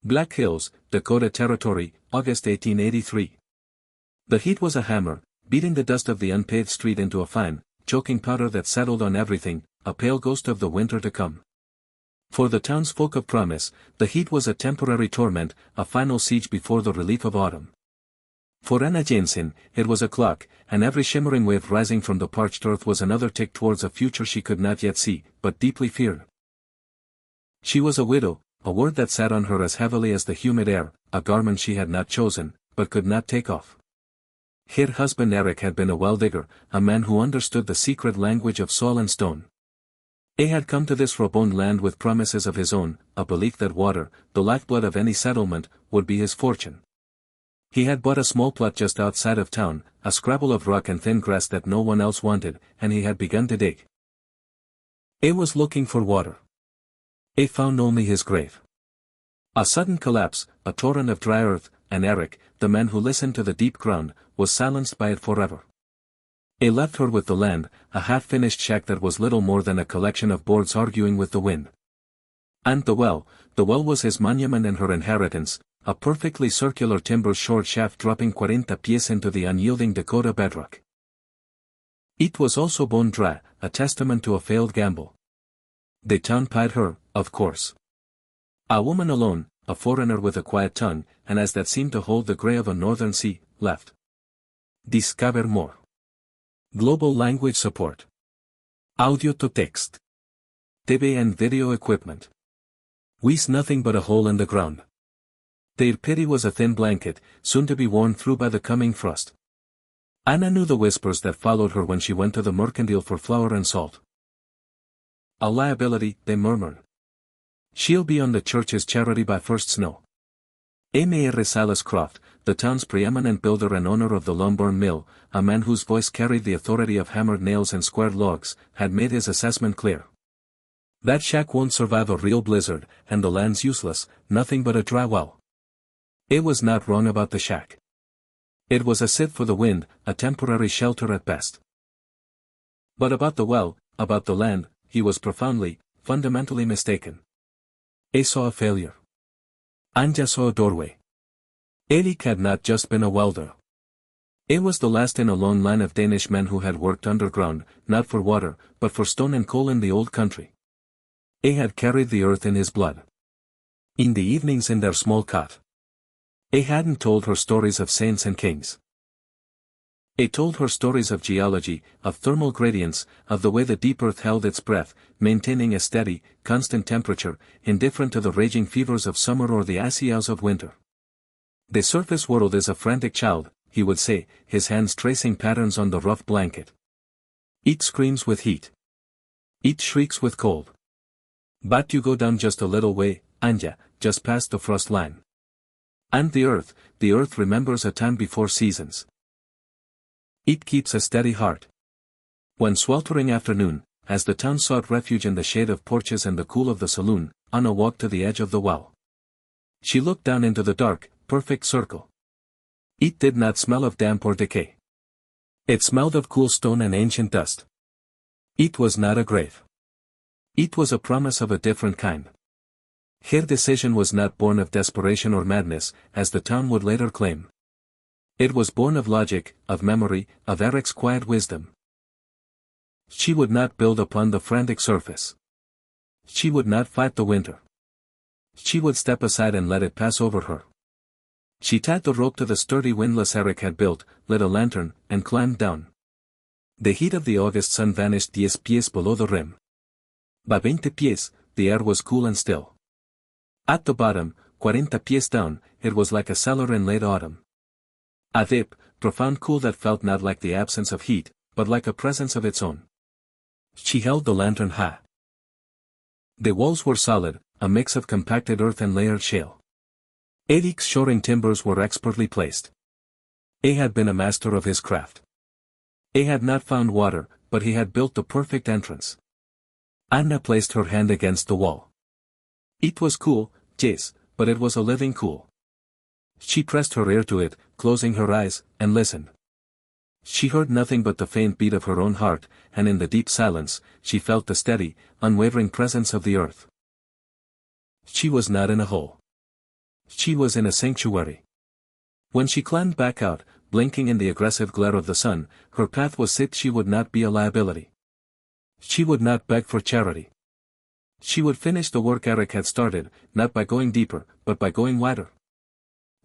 Black Hills, Dakota Territory, August 1883. The heat was a hammer, beating the dust of the unpaved street into a fine, choking powder that settled on everything, a pale ghost of the winter to come. For the townsfolk of promise, the heat was a temporary torment, a final siege before the relief of autumn. For Anna Jensen, it was a clock, and every shimmering wave rising from the parched earth was another tick towards a future she could not yet see, but deeply feared. She was a widow, a word that sat on her as heavily as the humid air, a garment she had not chosen, but could not take off. Her husband Eric had been a well-digger, a man who understood the secret language of soil and stone. He had come to this rough-boned land with promises of his own, a belief that water, the lifeblood of any settlement, would be his fortune. He had bought a small plot just outside of town, a scrabble of rock and thin grass that no one else wanted, and he had begun to dig. He was looking for water. He found only his grave. A sudden collapse, a torrent of dry earth, and Eric, the man who listened to the deep ground, was silenced by it forever. He left her with the land, a half-finished shack that was little more than a collection of boards arguing with the wind. And the well was his monument and her inheritance, a perfectly circular timber short shaft dropping 40 pies into the unyielding Dakota bedrock. It was also bone dry, a testament to a failed gamble. The town pied her, of course. A woman alone, a foreigner with a quiet tongue, and eyes that seemed to hold the grey of a northern sea, left. Discover more. Global language support. Audio to text. TV and video equipment. With nothing but a hole in the ground. Their pity was a thin blanket, soon to be worn through by the coming frost. Anna knew the whispers that followed her when she went to the mercantile for flour and salt. A liability, they murmured. She'll be on the church's charity by first snow. A. Silas Croft, the town's preeminent builder and owner of the Longbourn Mill, a man whose voice carried the authority of hammered nails and squared logs, had made his assessment clear. That shack won't survive a real blizzard, and the land's useless, nothing but a dry well. It was not wrong about the shack. It was a sit for the wind, a temporary shelter at best. But about the well, about the land, he was profoundly, fundamentally mistaken. He saw a failure. Anja saw a doorway. Erik had not just been a welder. He was the last in a long line of Danish men who had worked underground, not for water, but for stone and coal in the old country. He had carried the earth in his blood. In the evenings in their small cot. He hadn't told her stories of saints and kings. He told her stories of geology, of thermal gradients, of the way the deep earth held its breath, maintaining a steady, constant temperature, indifferent to the raging fevers of summer or the icy hours of winter. The surface world is a frantic child, he would say, his hands tracing patterns on the rough blanket. It screams with heat. It shrieks with cold. But you go down just a little way, Anja, just past the frost line. And the earth remembers a time before seasons. It keeps a steady heart. One sweltering afternoon, as the town sought refuge in the shade of porches and the cool of the saloon, Anna walked to the edge of the well. She looked down into the dark, perfect circle. It did not smell of damp or decay. It smelled of cool stone and ancient dust. It was not a grave. It was a promise of a different kind. Her decision was not born of desperation or madness, as the town would later claim. It was born of logic, of memory, of Eric's quiet wisdom. She would not build upon the frantic surface. She would not fight the winter. She would step aside and let it pass over her. She tied the rope to the sturdy windlass Eric had built, lit a lantern, and climbed down. The heat of the August sun vanished 10 pies below the rim. By 20 pies, the air was cool and still. At the bottom, 40 pies down, it was like a cellar in late autumn. A deep, profound cool that felt not like the absence of heat, but like a presence of its own. She held the lantern high. The walls were solid, a mix of compacted earth and layered shale. Erik's shoring timbers were expertly placed. He had been a master of his craft. He had not found water, but he had built the perfect entrance. Anna placed her hand against the wall. It was cool, yes, but it was a living cool. She pressed her ear to it, closing her eyes, and listened. She heard nothing but the faint beat of her own heart, and in the deep silence, she felt the steady, unwavering presence of the earth. She was not in a hole. She was in a sanctuary. When she climbed back out, blinking in the aggressive glare of the sun, her path was set. She would not be a liability. She would not beg for charity. She would finish the work Eric had started, not by going deeper, but by going wider.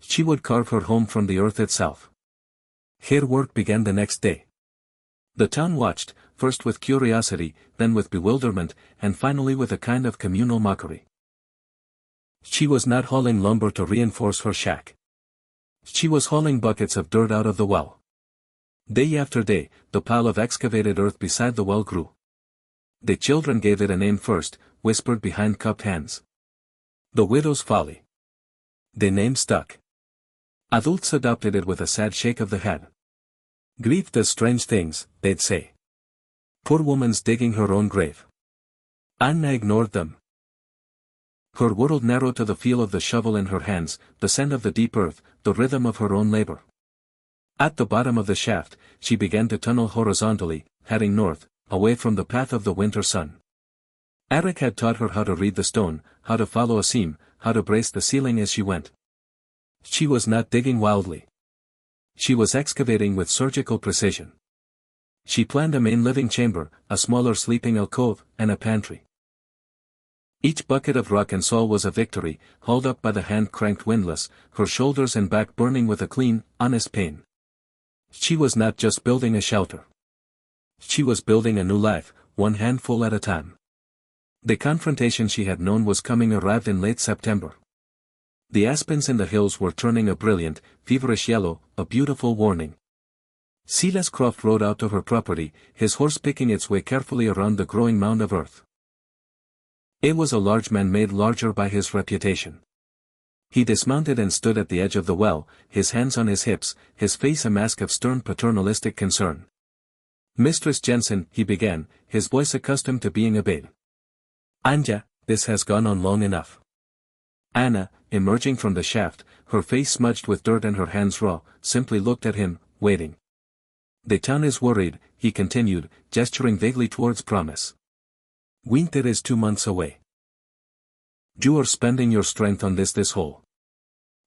She would carve her home from the earth itself. Her work began the next day. The town watched, first with curiosity, then with bewilderment, and finally with a kind of communal mockery. She was not hauling lumber to reinforce her shack. She was hauling buckets of dirt out of the well. Day after day, the pile of excavated earth beside the well grew. The children gave it a name first, whispered behind cupped hands. The widow's folly. The name stuck. Adults adopted it with a sad shake of the head. Grief does strange things, they'd say. Poor woman's digging her own grave. Anna ignored them. Her world narrowed to the feel of the shovel in her hands, the scent of the deep earth, the rhythm of her own labor. At the bottom of the shaft, she began to tunnel horizontally, heading north, away from the path of the winter sun. Eric had taught her how to read the stone, how to follow a seam, how to brace the ceiling as she went. She was not digging wildly. She was excavating with surgical precision. She planned a main living chamber, a smaller sleeping alcove, and a pantry. Each bucket of rock and soil was a victory, hauled up by the hand-cranked windlass, her shoulders and back burning with a clean, honest pain. She was not just building a shelter. She was building a new life, one handful at a time. The confrontation she had known was coming arrived in late September. The aspens in the hills were turning a brilliant, feverish yellow, a beautiful warning. Silas Croft rode out to her property, his horse picking its way carefully around the growing mound of earth. It was a large man made larger by his reputation. He dismounted and stood at the edge of the well, his hands on his hips, his face a mask of stern paternalistic concern. Mistress Jensen, he began, his voice accustomed to being obeyed. Anja, this has gone on long enough. Anna, emerging from the shaft, her face smudged with dirt and her hands raw, simply looked at him, waiting. The town is worried, he continued, gesturing vaguely towards promise. Winter is 2 months away. You are spending your strength on this whole.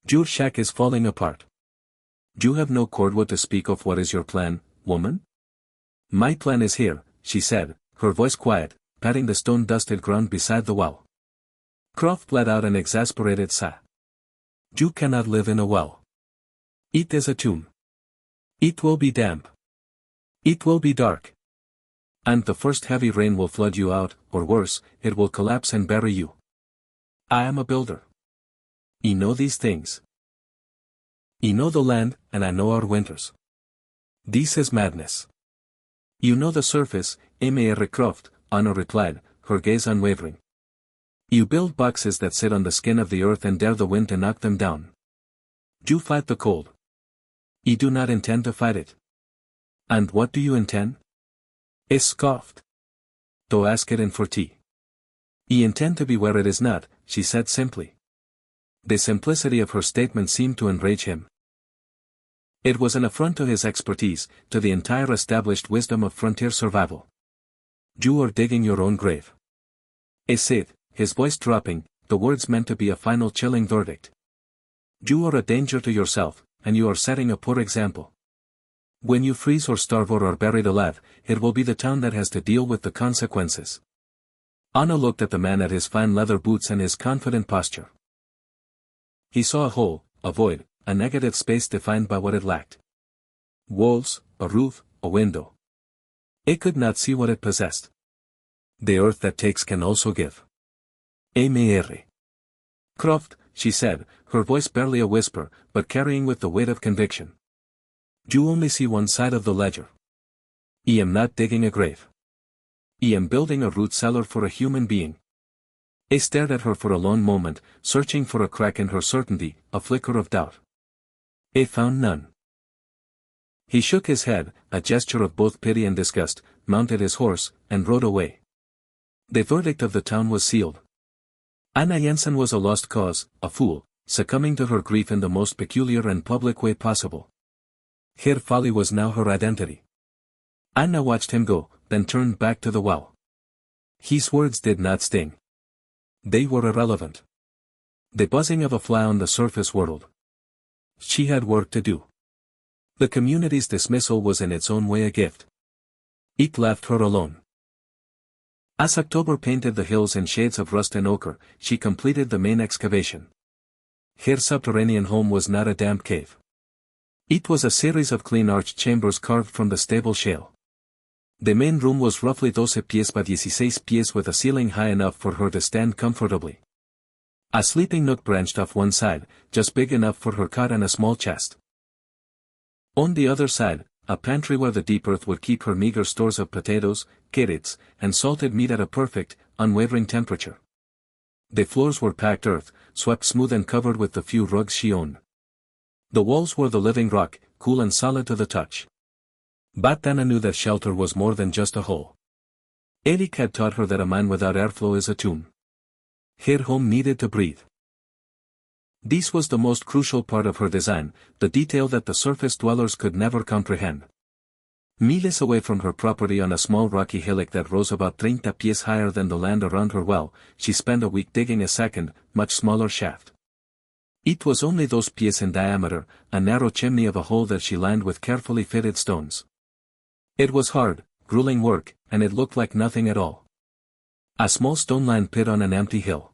Your shack is falling apart. You have no cordwood to speak of. What is your plan, woman? My plan is here, she said, her voice quiet, patting the stone-dusted ground beside the well. Croft let out an exasperated sigh. You cannot live in a well. It is a tomb. It will be damp. It will be dark. And the first heavy rain will flood you out, or worse, it will collapse and bury you. I am a builder. I know these things. I know the land, and I know our winters. This is madness. You know the surface, Mr. Croft, Anna replied, her gaze unwavering. You build boxes that sit on the skin of the earth and dare the wind to knock them down. You fight the cold. I do not intend to fight it. And what do you intend? I scoffed. To ask it in for tea. I intend to be where it is not, she said simply. The simplicity of her statement seemed to enrage him. It was an affront to his expertise, to the entire established wisdom of frontier survival. You are digging your own grave. I said, his voice dropping, the words meant to be a final chilling verdict. You are a danger to yourself, and you are setting a poor example. When you freeze or starve or are buried alive, it will be the town that has to deal with the consequences. Anna looked at the man, at his fine leather boots and his confident posture. He saw a hole, a void, a negative space defined by what it lacked. Walls, a roof, a window. It could not see what it possessed. The earth that takes can also give. Mr. Croft, she said, her voice barely a whisper, but carrying with the weight of conviction. You only see one side of the ledger. I am not digging a grave. I am building a root cellar for a human being. I stared at her for a long moment, searching for a crack in her certainty, a flicker of doubt. I found none. He shook his head, a gesture of both pity and disgust, mounted his horse, and rode away. The verdict of the town was sealed. Anna Jensen was a lost cause, a fool, succumbing to her grief in the most peculiar and public way possible. Her folly was now her identity. Anna watched him go, then turned back to the well. His words did not sting. They were irrelevant. The buzzing of a fly on the surface whirled. She had work to do. The community's dismissal was in its own way a gift. It left her alone. As October painted the hills in shades of rust and ochre, she completed the main excavation. Her subterranean home was not a damp cave. It was a series of clean arched chambers carved from the stable shale. The main room was roughly 12 pies by 16 pies with a ceiling high enough for her to stand comfortably. A sleeping nook branched off one side, just big enough for her cot and a small chest. On the other side, a pantry where the deep earth would keep her meager stores of potatoes, carrots, and salted meat at a perfect, unwavering temperature. The floors were packed earth, swept smooth and covered with the few rugs she owned. The walls were the living rock, cool and solid to the touch. But Dana knew that shelter was more than just a hole. Eric had taught her that a man without airflow is a tomb. Her home needed to breathe. This was the most crucial part of her design, the detail that the surface dwellers could never comprehend. Miles away from her property on a small rocky hillock that rose about 30 pies higher than the land around her well, she spent a week digging a second, much smaller shaft. It was only those pies in diameter, a narrow chimney of a hole that she lined with carefully fitted stones. It was hard, grueling work, and it looked like nothing at all. A small stone-lined pit on an empty hill.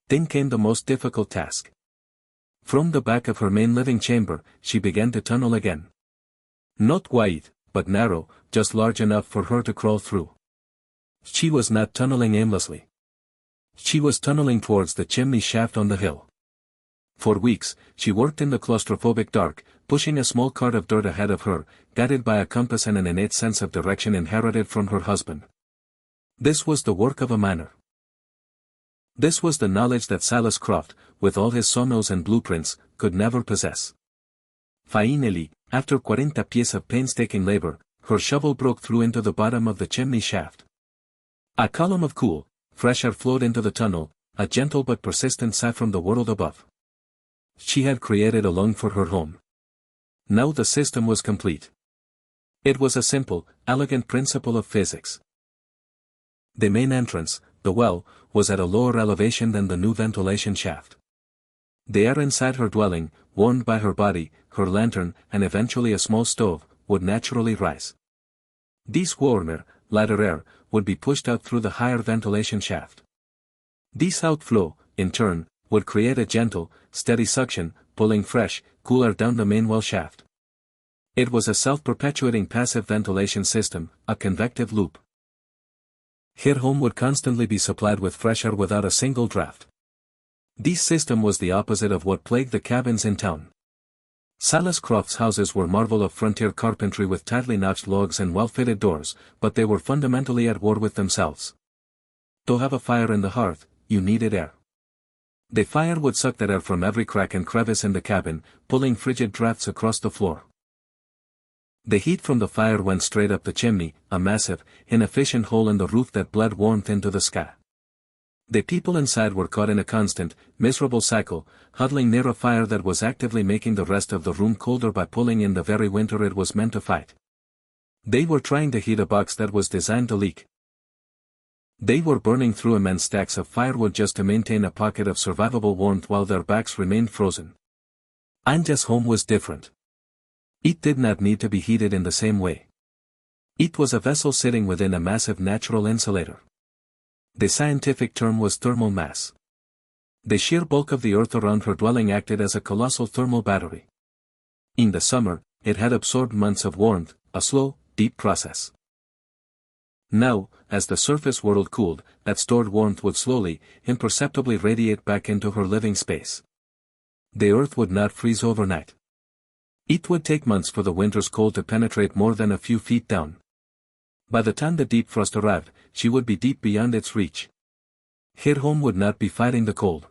Then came the most difficult task. From the back of her main living chamber, she began to tunnel again. Not wide, but narrow, just large enough for her to crawl through. She was not tunneling aimlessly. She was tunneling towards the chimney shaft on the hill. For weeks, she worked in the claustrophobic dark, pushing a small cart of dirt ahead of her, guided by a compass and an innate sense of direction inherited from her husband. This was the work of a manor. This was the knowledge that Silas Croft, with all his sawmills and blueprints, could never possess. Finally, after 40 pies of painstaking labor, her shovel broke through into the bottom of the chimney shaft. A column of cool, fresh air flowed into the tunnel, a gentle but persistent sigh from the world above. She had created a lung for her home. Now the system was complete. It was a simple, elegant principle of physics. The main entrance, the well, was at a lower elevation than the new ventilation shaft. The air inside her dwelling, warmed by her body, her lantern, and eventually a small stove, would naturally rise. This warmer, lighter air, would be pushed out through the higher ventilation shaft. This outflow, in turn, would create a gentle, steady suction, pulling fresh, cool air down the main well shaft. It was a self-perpetuating passive ventilation system, a convective loop. Her home would constantly be supplied with fresh air without a single draft. This system was the opposite of what plagued the cabins in town. Silas Croft's houses were marvel of frontier carpentry with tightly notched logs and well-fitted doors, but they were fundamentally at war with themselves. To have a fire in the hearth, you needed air. The fire would suck that air from every crack and crevice in the cabin, pulling frigid drafts across the floor. The heat from the fire went straight up the chimney, a massive, inefficient hole in the roof that bled warmth into the sky. The people inside were caught in a constant, miserable cycle, huddling near a fire that was actively making the rest of the room colder by pulling in the very winter it was meant to fight. They were trying to heat a box that was designed to leak. They were burning through immense stacks of firewood just to maintain a pocket of survivable warmth while their backs remained frozen. Anja's home was different. It did not need to be heated in the same way. It was a vessel sitting within a massive natural insulator. The scientific term was thermal mass. The sheer bulk of the earth around her dwelling acted as a colossal thermal battery. In the summer, it had absorbed months of warmth, a slow, deep process. Now, as the surface world cooled, that stored warmth would slowly, imperceptibly radiate back into her living space. The earth would not freeze overnight. It would take months for the winter's cold to penetrate more than a few feet down. By the time the deep frost arrived, she would be deep beyond its reach. Her home would not be fighting the cold.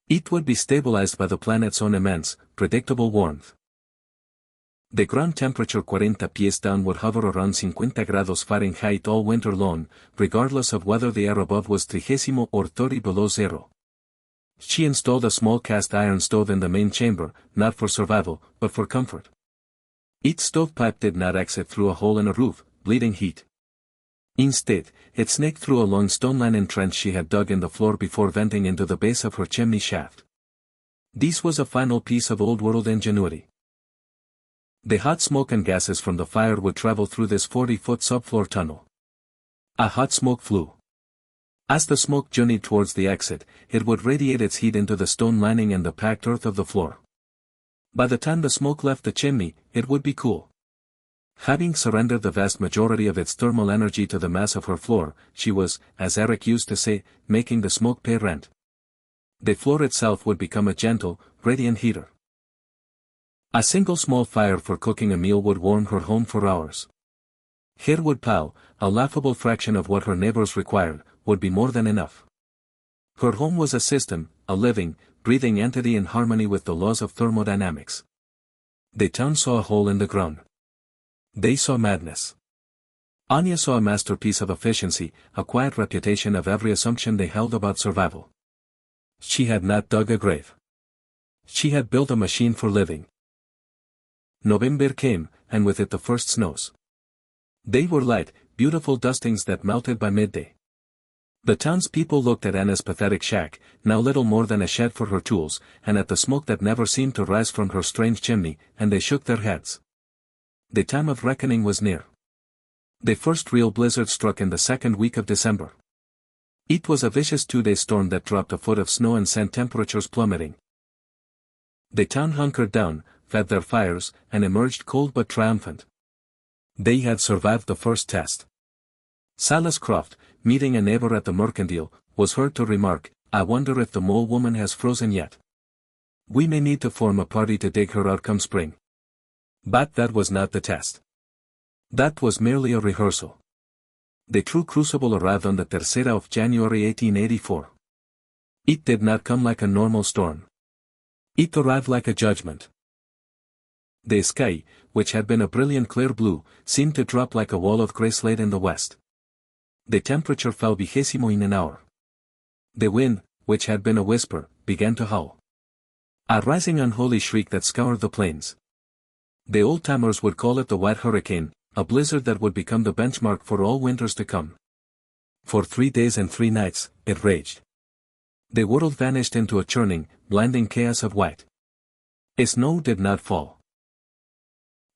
It would be stabilized by the planet's own immense, predictable warmth. The ground temperature 40 pies down would hover around 50 grados Fahrenheit all winter long, regardless of whether the air above was 30 or 30 below zero. She installed a small cast iron stove in the main chamber, not for survival, but for comfort. Its stovepipe did not exit through a hole in a roof, bleeding heat. Instead, it snaked through a long stone-lined trench she had dug in the floor before venting into the base of her chimney shaft. This was a final piece of old-world ingenuity. The hot smoke and gases from the fire would travel through this 40-foot subfloor tunnel. A hot smoke flue. As the smoke journeyed towards the exit, it would radiate its heat into the stone lining and the packed earth of the floor. By the time the smoke left the chimney, it would be cool. Having surrendered the vast majority of its thermal energy to the mass of her floor, she was, as Eric used to say, making the smoke pay rent. The floor itself would become a gentle, radiant heater. A single small fire for cooking a meal would warm her home for hours. Her wood pile, a laughable fraction of what her neighbors required, would be more than enough. Her home was a system, a living, breathing entity in harmony with the laws of thermodynamics. The town saw a hole in the ground. They saw madness. Anya saw a masterpiece of efficiency, a quiet reputation of every assumption they held about survival. She had not dug a grave. She had built a machine for living. November came, and with it the first snows. They were light, beautiful dustings that melted by midday. The townspeople looked at Anna's pathetic shack, now little more than a shed for her tools, and at the smoke that never seemed to rise from her strange chimney, and they shook their heads. The time of reckoning was near. The first real blizzard struck in the second week of December. It was a vicious 2-day storm that dropped a foot of snow and sent temperatures plummeting. The town hunkered down, fed their fires, and emerged cold but triumphant. They had survived the first test. Silas Croft, meeting a neighbor at the mercantile, was heard to remark, "I wonder if the mole woman has frozen yet. We may need to form a party to dig her out come spring." But that was not the test. That was merely a rehearsal. The true crucible arrived on the tercera of January 1884. It did not come like a normal storm. It arrived like a judgment. The sky, which had been a brilliant clear blue, seemed to drop like a wall of grey slate in the west. The temperature fell vigésimo in an hour. The wind, which had been a whisper, began to howl. A rising unholy shriek that scoured the plains. The old-timers would call it the White Hurricane, a blizzard that would become the benchmark for all winters to come. For 3 days and 3 nights, it raged. The world vanished into a churning, blinding chaos of white. Snow did not fall.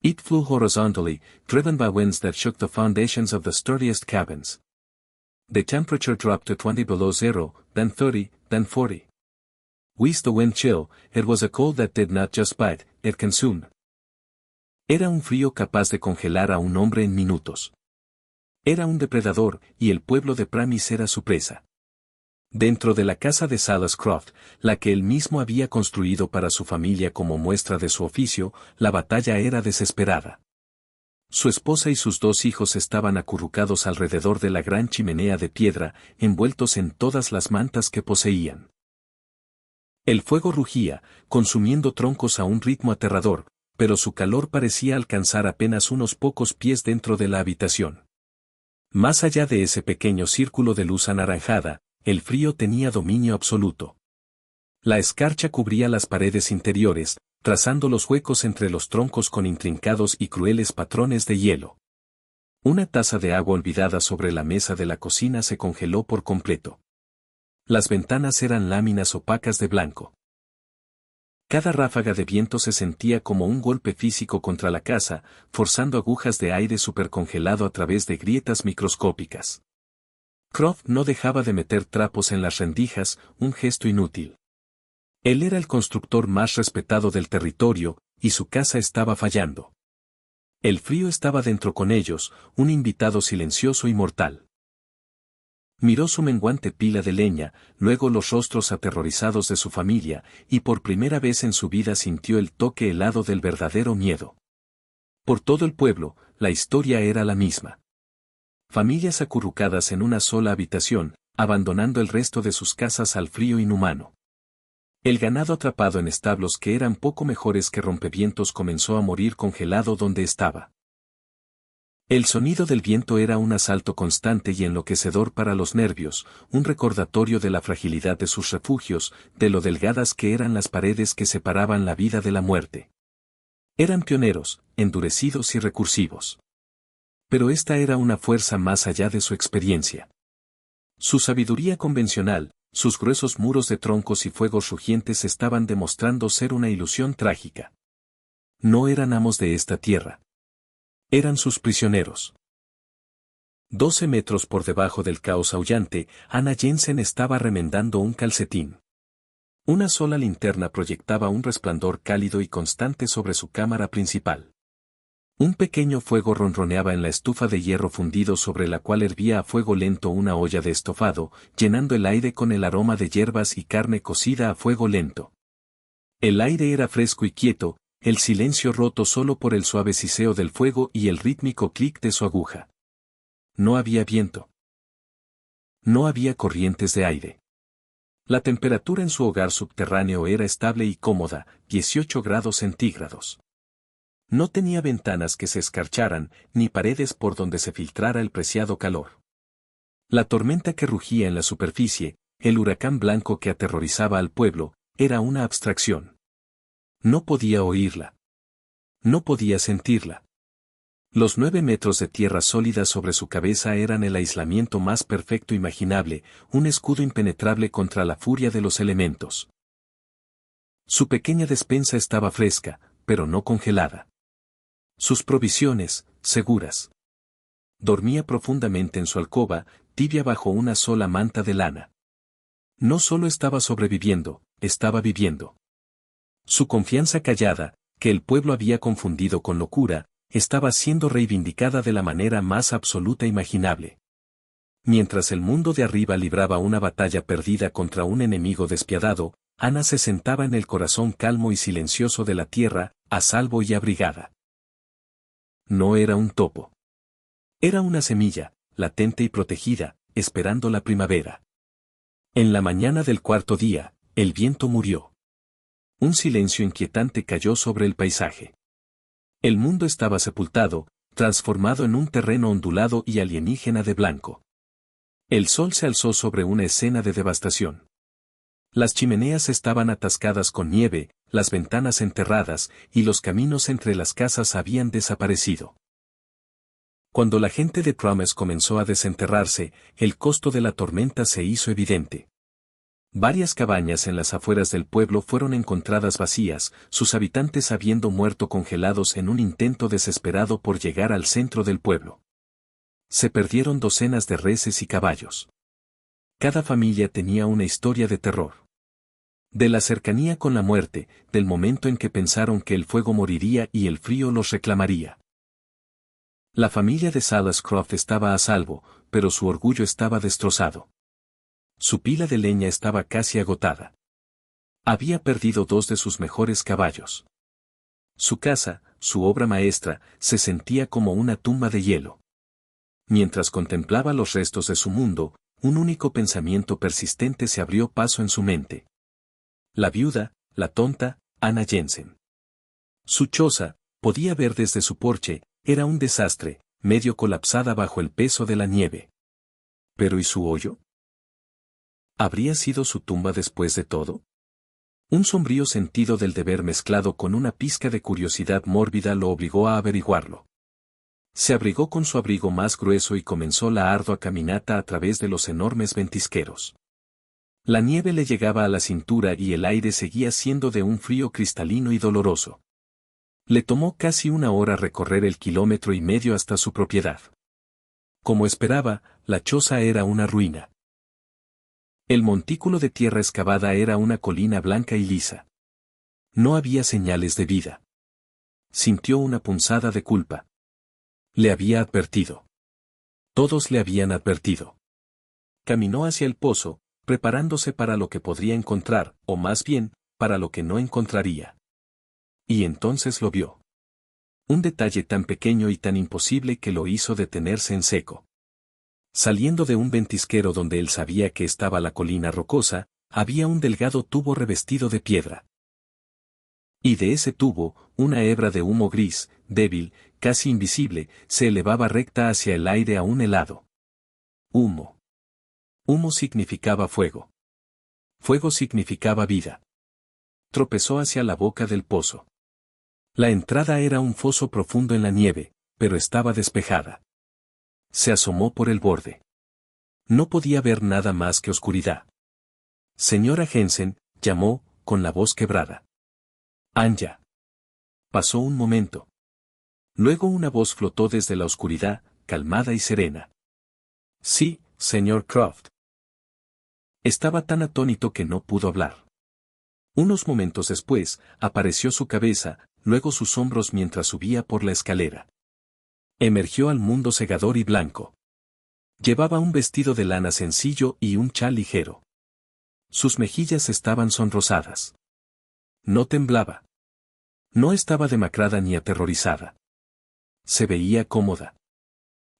It flew horizontally, driven by winds that shook the foundations of the sturdiest cabins. The temperature dropped to 20 below zero, then 30, then 40. Wheezed the wind chill, it was a cold that did not just bite, it consumed. Era un frío capaz de congelar a un hombre en minutos. Era un depredador, y el pueblo de Pramis era su presa. Dentro de la casa de Silas Croft, la que él mismo había construido para su familia como muestra de su oficio, la batalla era desesperada. Su esposa y sus 2 hijos estaban acurrucados alrededor de la gran chimenea de piedra, envueltos en todas las mantas que poseían. El fuego rugía, consumiendo troncos a un ritmo aterrador, pero su calor parecía alcanzar apenas unos pocos pies dentro de la habitación. Más allá de ese pequeño círculo de luz anaranjada, el frío tenía dominio absoluto. La escarcha cubría las paredes interiores, trazando los huecos entre los troncos con intrincados y crueles patrones de hielo. Una taza de agua olvidada sobre la mesa de la cocina se congeló por completo. Las ventanas eran láminas opacas de blanco. Cada ráfaga de viento se sentía como un golpe físico contra la casa, forzando agujas de aire supercongelado a través de grietas microscópicas. Croft no dejaba de meter trapos en las rendijas, un gesto inútil. Él era el constructor más respetado del territorio, y su casa estaba fallando. El frío estaba dentro con ellos, un invitado silencioso y mortal. Miró su menguante pila de leña, luego los rostros aterrorizados de su familia, y por primera vez en su vida sintió el toque helado del verdadero miedo. Por todo el pueblo, la historia era la misma. Familias acurrucadas en una sola habitación, abandonando el resto de sus casas al frío inhumano. El ganado atrapado en establos que eran poco mejores que rompevientos comenzó a morir congelado donde estaba. El sonido del viento era un asalto constante y enloquecedor para los nervios, un recordatorio de la fragilidad de sus refugios, de lo delgadas que eran las paredes que separaban la vida de la muerte. Eran pioneros, endurecidos y recursivos. Pero esta era una fuerza más allá de su experiencia. Su sabiduría convencional, sus gruesos muros de troncos y fuegos rugientes estaban demostrando ser una ilusión trágica. No eran amos de esta tierra. Eran sus prisioneros. 12 metros por debajo del caos aullante, Anna Jensen estaba remendando un calcetín. Una sola linterna proyectaba un resplandor cálido y constante sobre su cámara principal. Un pequeño fuego ronroneaba en la estufa de hierro fundido sobre la cual hervía a fuego lento una olla de estofado, llenando el aire con el aroma de hierbas y carne cocida a fuego lento. El aire era fresco y quieto, el silencio roto solo por el suave siseo del fuego y el rítmico clic de su aguja. No había viento. No había corrientes de aire. La temperatura en su hogar subterráneo era estable y cómoda, 18 grados centígrados. No tenía ventanas que se escarcharan, ni paredes por donde se filtrara el preciado calor. La tormenta que rugía en la superficie, el huracán blanco que aterrorizaba al pueblo, era una abstracción. No podía oírla. No podía sentirla. Los 9 metros de tierra sólida sobre su cabeza eran el aislamiento más perfecto imaginable, un escudo impenetrable contra la furia de los elementos. Su pequeña despensa estaba fresca, pero no congelada. Sus provisiones, seguras. Dormía profundamente en su alcoba, tibia bajo una sola manta de lana. No solo estaba sobreviviendo, estaba viviendo. Su confianza callada, que el pueblo había confundido con locura, estaba siendo reivindicada de la manera más absoluta imaginable. Mientras el mundo de arriba libraba una batalla perdida contra un enemigo despiadado, Ana se sentaba en el corazón calmo y silencioso de la tierra, a salvo y abrigada. No era un topo. Era una semilla, latente y protegida, esperando la primavera. En la mañana del cuarto día, el viento murió. Un silencio inquietante cayó sobre el paisaje. El mundo estaba sepultado, transformado en un terreno ondulado y alienígena de blanco. El sol se alzó sobre una escena de devastación. Las chimeneas estaban atascadas con nieve, las ventanas enterradas, y los caminos entre las casas habían desaparecido. Cuando la gente de Promise comenzó a desenterrarse, el costo de la tormenta se hizo evidente. Varias cabañas en las afueras del pueblo fueron encontradas vacías, sus habitantes habiendo muerto congelados en un intento desesperado por llegar al centro del pueblo. Se perdieron docenas de reses y caballos. Cada familia tenía una historia de terror. De la cercanía con la muerte, del momento en que pensaron que el fuego moriría y el frío los reclamaría. La familia de Salas Croft estaba a salvo, pero su orgullo estaba destrozado. Su pila de leña estaba casi agotada. Había perdido 2 de sus mejores caballos. Su casa, su obra maestra, se sentía como una tumba de hielo. Mientras contemplaba los restos de su mundo, un único pensamiento persistente se abrió paso en su mente. La viuda, la tonta, Anna Jensen. Su choza, podía ver desde su porche, era un desastre, medio colapsada bajo el peso de la nieve. ¿Pero y su hoyo? ¿Habría sido su tumba después de todo? Un sombrío sentido del deber mezclado con una pizca de curiosidad mórbida lo obligó a averiguarlo. Se abrigó con su abrigo más grueso y comenzó la ardua caminata a través de los enormes ventisqueros. La nieve le llegaba a la cintura y el aire seguía siendo de un frío cristalino y doloroso. Le tomó casi 1 hora recorrer el 1,5 kilómetros hasta su propiedad. Como esperaba, la choza era una ruina. El montículo de tierra excavada era una colina blanca y lisa. No había señales de vida. Sintió una punzada de culpa. Le había advertido. Todos le habían advertido. Caminó hacia el pozo, preparándose para lo que podría encontrar, o más bien, para lo que no encontraría. Y entonces lo vio. Un detalle tan pequeño y tan imposible que lo hizo detenerse en seco. Saliendo de un ventisquero donde él sabía que estaba la colina rocosa, había un delgado tubo revestido de piedra. Y de ese tubo, una hebra de humo gris, débil, casi invisible, se elevaba recta hacia el aire aún helado. Humo. Humo significaba fuego. Fuego significaba vida. Tropezó hacia la boca del pozo. La entrada era un foso profundo en la nieve, pero estaba despejada. Se asomó por el borde. No podía ver nada más que oscuridad. Señora Jensen, llamó, con la voz quebrada. Anja. Pasó un momento. Luego una voz flotó desde la oscuridad, calmada y serena. Sí, señor Croft. Estaba tan atónito que no pudo hablar. Unos momentos después, apareció su cabeza, luego sus hombros mientras subía por la escalera. Emergió al mundo cegador y blanco. Llevaba un vestido de lana sencillo y un chal ligero. Sus mejillas estaban sonrosadas. No temblaba. No estaba demacrada ni aterrorizada. Se veía cómoda.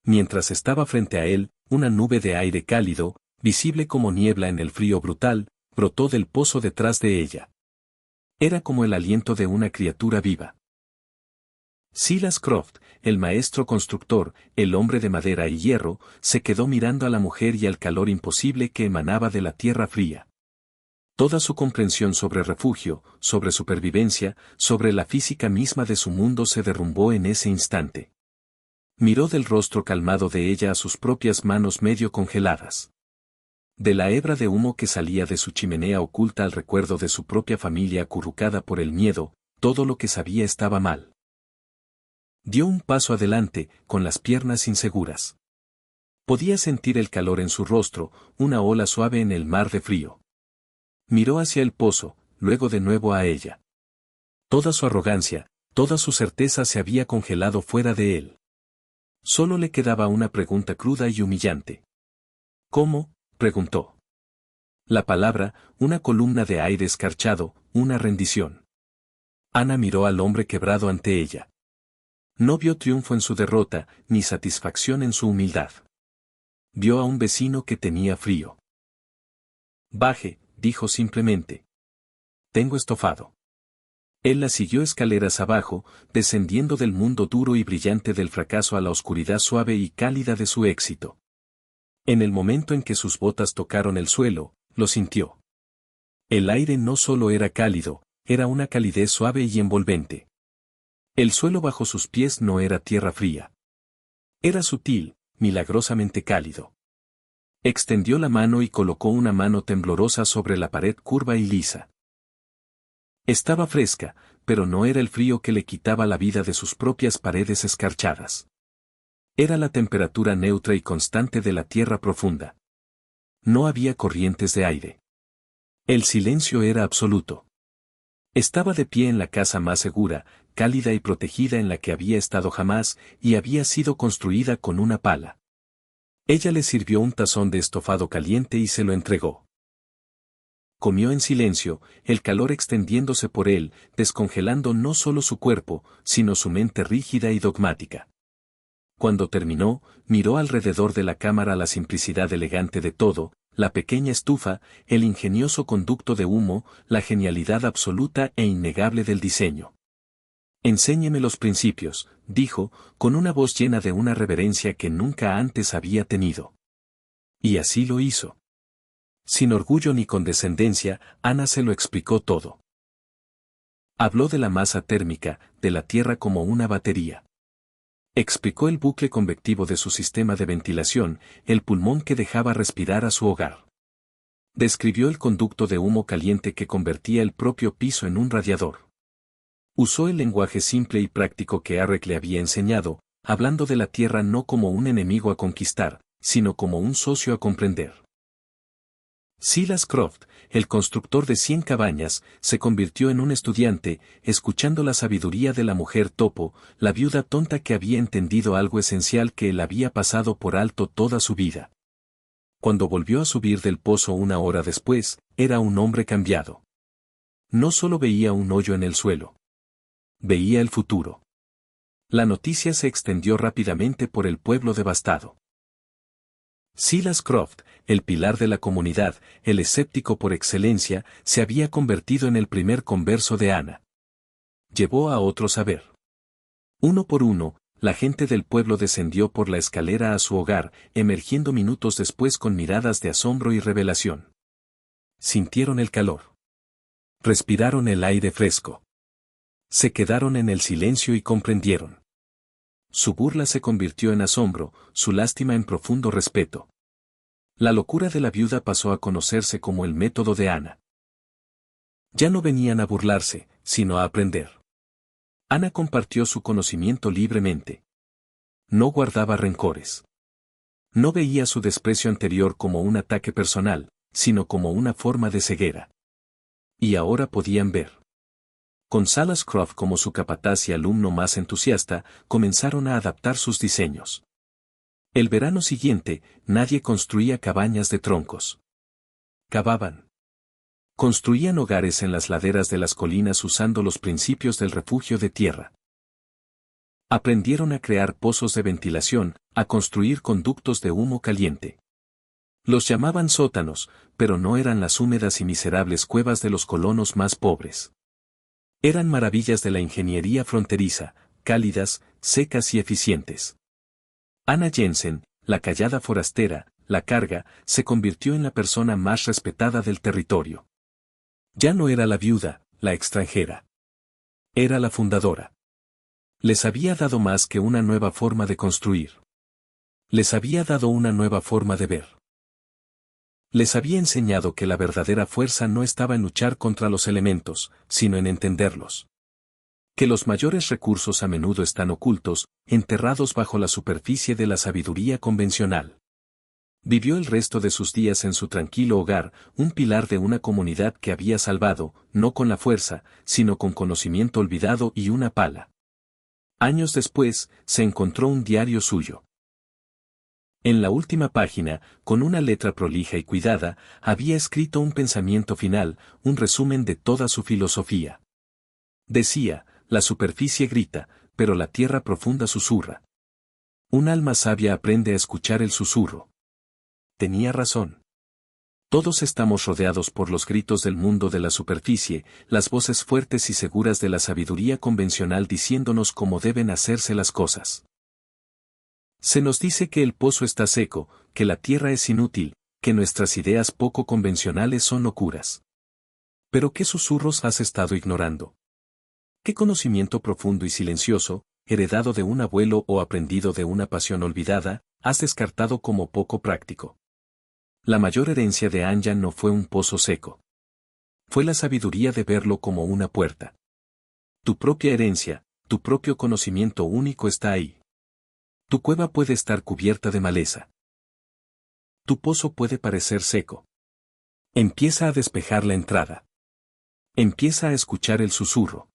Mientras estaba frente a él, una nube de aire cálido, visible como niebla en el frío brutal, brotó del pozo detrás de ella. Era como el aliento de una criatura viva. Silas Croft, el maestro constructor, el hombre de madera y hierro, se quedó mirando a la mujer y al calor imposible que emanaba de la tierra fría. Toda su comprensión sobre refugio, sobre supervivencia, sobre la física misma de su mundo se derrumbó en ese instante. Miró del rostro calmado de ella a sus propias manos medio congeladas. De la hebra de humo que salía de su chimenea oculta al recuerdo de su propia familia acurrucada por el miedo, todo lo que sabía estaba mal. Dio un paso adelante, con las piernas inseguras. Podía sentir el calor en su rostro, una ola suave en el mar de frío. Miró hacia el pozo, luego de nuevo a ella. Toda su arrogancia, toda su certeza se había congelado fuera de él. Solo le quedaba una pregunta cruda y humillante. ¿Cómo?, preguntó. La palabra, una columna de aire escarchado, una rendición. Ana miró al hombre quebrado ante ella. No vio triunfo en su derrota, ni satisfacción en su humildad. Vio a un vecino que tenía frío. Baje, dijo simplemente. Tengo estofado. Él la siguió escaleras abajo, descendiendo del mundo duro y brillante del fracaso a la oscuridad suave y cálida de su éxito. En el momento en que sus botas tocaron el suelo, lo sintió. El aire no solo era cálido, era una calidez suave y envolvente. El suelo bajo sus pies no era tierra fría. Era sutil, milagrosamente cálido. Extendió la mano y colocó una mano temblorosa sobre la pared curva y lisa. Estaba fresca, pero no era el frío que le quitaba la vida de sus propias paredes escarchadas. Era la temperatura neutra y constante de la tierra profunda. No había corrientes de aire. El silencio era absoluto. Estaba de pie en la casa más segura, cálida y protegida en la que había estado jamás, y había sido construida con una pala. Ella le sirvió un tazón de estofado caliente y se lo entregó. Comió en silencio, el calor extendiéndose por él, descongelando no solo su cuerpo, sino su mente rígida y dogmática. Cuando terminó, miró alrededor de la cámara la simplicidad elegante de todo, la pequeña estufa, el ingenioso conducto de humo, la genialidad absoluta e innegable del diseño. Enséñeme los principios, dijo, con una voz llena de una reverencia que nunca antes había tenido. Y así lo hizo. Sin orgullo ni condescendencia, Ana se lo explicó todo. Habló de la masa térmica, de la Tierra como una batería. Explicó el bucle convectivo de su sistema de ventilación, el pulmón que dejaba respirar a su hogar. Describió el conducto de humo caliente que convertía el propio piso en un radiador. Usó el lenguaje simple y práctico que Arrek le había enseñado, hablando de la Tierra no como un enemigo a conquistar, sino como un socio a comprender. Silas Croft, el constructor de 100 cabañas, se convirtió en un estudiante, escuchando la sabiduría de la mujer topo, la viuda tonta que había entendido algo esencial que él había pasado por alto toda su vida. Cuando volvió a subir del pozo una hora después, era un hombre cambiado. No solo veía un hoyo en el suelo. Veía el futuro. La noticia se extendió rápidamente por el pueblo devastado. Silas Croft, el pilar de la comunidad, el escéptico por excelencia, se había convertido en el primer converso de Ana. Llevó a otros a ver. Uno por uno, la gente del pueblo descendió por la escalera a su hogar, emergiendo minutos después con miradas de asombro y revelación. Sintieron el calor. Respiraron el aire fresco. Se quedaron en el silencio y comprendieron. Su burla se convirtió en asombro, su lástima en profundo respeto. La locura de la viuda pasó a conocerse como el método de Ana. Ya no venían a burlarse, sino a aprender. Ana compartió su conocimiento libremente. No guardaba rencores. No veía su desprecio anterior como un ataque personal, sino como una forma de ceguera. Y ahora podían ver. Con Salas Croft como su capataz y alumno más entusiasta, comenzaron a adaptar sus diseños. El verano siguiente, nadie construía cabañas de troncos. Cavaban. Construían hogares en las laderas de las colinas usando los principios del refugio de tierra. Aprendieron a crear pozos de ventilación, a construir conductos de humo caliente. Los llamaban sótanos, pero no eran las húmedas y miserables cuevas de los colonos más pobres. Eran maravillas de la ingeniería fronteriza, cálidas, secas y eficientes. Anna Jensen, la callada forastera, la carga, se convirtió en la persona más respetada del territorio. Ya no era la viuda, la extranjera. Era la fundadora. Les había dado más que una nueva forma de construir. Les había dado una nueva forma de ver. Les había enseñado que la verdadera fuerza no estaba en luchar contra los elementos, sino en entenderlos. Que los mayores recursos a menudo están ocultos, enterrados bajo la superficie de la sabiduría convencional. Vivió el resto de sus días en su tranquilo hogar, un pilar de una comunidad que había salvado, no con la fuerza, sino con conocimiento olvidado y una pala. Años después, se encontró un diario suyo. En la última página, con una letra prolija y cuidada, había escrito un pensamiento final, un resumen de toda su filosofía. Decía, la superficie grita, pero la tierra profunda susurra. Un alma sabia aprende a escuchar el susurro. Tenía razón. Todos estamos rodeados por los gritos del mundo de la superficie, las voces fuertes y seguras de la sabiduría convencional diciéndonos cómo deben hacerse las cosas. Se nos dice que el pozo está seco, que la tierra es inútil, que nuestras ideas poco convencionales son locuras. ¿Pero qué susurros has estado ignorando? ¿Qué conocimiento profundo y silencioso, heredado de un abuelo o aprendido de una pasión olvidada, has descartado como poco práctico? La mayor herencia de Anya no fue un pozo seco. Fue la sabiduría de verlo como una puerta. Tu propia herencia, tu propio conocimiento único está ahí. Tu cueva puede estar cubierta de maleza. Tu pozo puede parecer seco. Empieza a despejar la entrada. Empieza a escuchar el susurro.